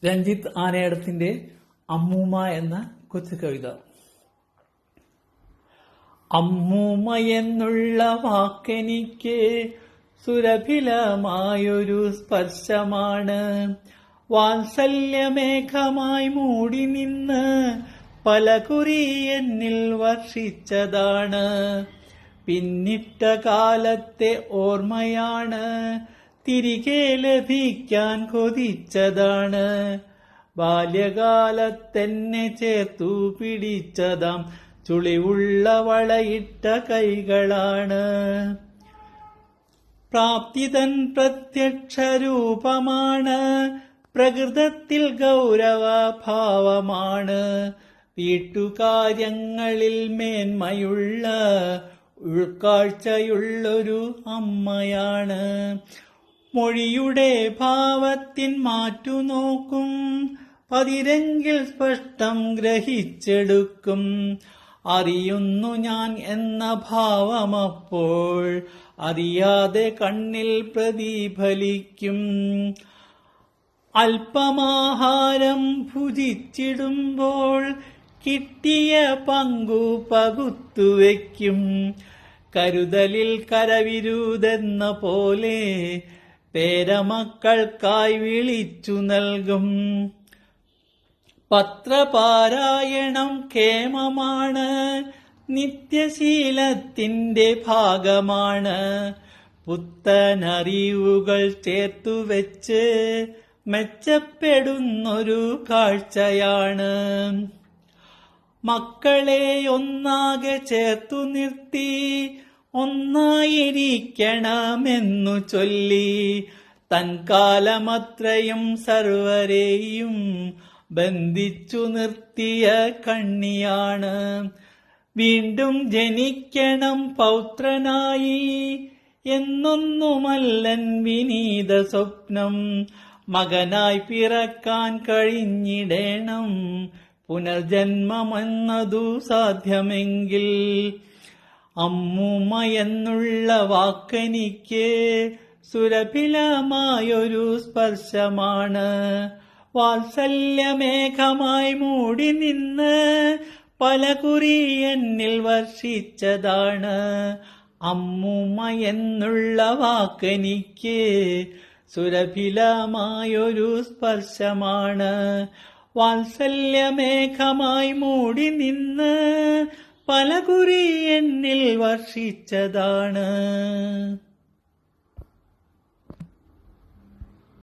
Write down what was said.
രഞ്ജിത്ത് ആനയടത്തിന്റെ അമ്മൂമ്മ എന്ന കൊച്ചു കവിത. അമ്മൂമ്മ എന്നുള്ള വാക്കെനിക്ക് സുരഭിലമായൊരു സ്പർശമാണ്. വാത്സല്യമേഘമായി മൂടി നിന്ന് പലകുറി എന്നിൽ വർഷിച്ചതാണ്. പിന്നിട്ട കാലത്തെ ഓർമ്മയാണ്, തിരികെ ലഭിക്കാൻ കൊതിച്ചതാണ്. ബാല്യകാലത്തെന്നെ ചേർത്തു പിടിച്ചതാം ചുളിവുള്ള വളയിട്ട കൈകളാണ്. പ്രാപ്തിതൻ പ്രത്യക്ഷ രൂപമാണ്, പ്രകൃതത്തിൽ ഗൗരവഭാവമാണ്. വീട്ടുകാര്യങ്ങളിൽ മേന്മയുള്ള ഉൾക്കാഴ്ചയുള്ളൊരു അമ്മയാണ്. മൊഴിയുടെ ഭാവത്തിൻ മാറ്റുനോക്കും, പതിരെങ്കിൽ സ്പഷ്ടം ഗ്രഹിച്ചെടുക്കും. അറിയുന്നു ഞാൻ എന്ന ഭാവമപ്പോൾ അറിയാതെ കണ്ണിൽ പ്രതിഫലിക്കും. അല്പമാഹാരം ഭുജിച്ചിടുമ്പോൾ കിട്ടിയ പങ്കു പകുത്തുവെക്കും. കരുതലിൽ കരവിരുതെന്ന പോലെ പേരമക്കൾക്കായി വിളിച്ചു നൽകും. പത്രപാരായണം കേമമാണ്, നിത്യശീലത്തിന്റെ ഭാഗമാണ്. പുത്തനറിവുകൾ ചേർത്തുവെച്ച് മെച്ചപ്പെടുന്നൊരു കാഴ്ചയാണ്. മക്കളെ ഒന്നാകെ ചേർത്തു നിർത്തി ഒന്നായിരിക്കണമെന്നു ചൊല്ലി തൻകാലമത്രയും സർവരെയും ബന്ധിച്ചു നിർത്തിയ കണ്ണിയാണ്. വീണ്ടും ജനിക്കണം പൗത്രനായി എന്നൊന്നുമല്ലൻ വിനീത സ്വപ്നം. മകനായി പിറക്കാൻ കഴിഞ്ഞിടേണം പുനർജന്മമെന്നതു സാധ്യമെങ്കിൽ. അമ്മൂമ്മ എന്നുള്ള വാക്കെനിക്ക് സുരഭിലമായൊരു സ്പർശമാണ്. വാത്സല്യമേഘമായി മൂടി നിന്ന് പലകുറി എന്നിൽ വർഷിച്ചതാണ്. അമ്മൂമ്മ എന്നുള്ള വാക്കെനിക്ക് സുരഭിലമായൊരു സ്പർശമാണ്. വാത്സല്യമേഘമായി മൂടി നിന്ന് പലകുറി എന്നിൽ വർഷിച്ചതാണ്.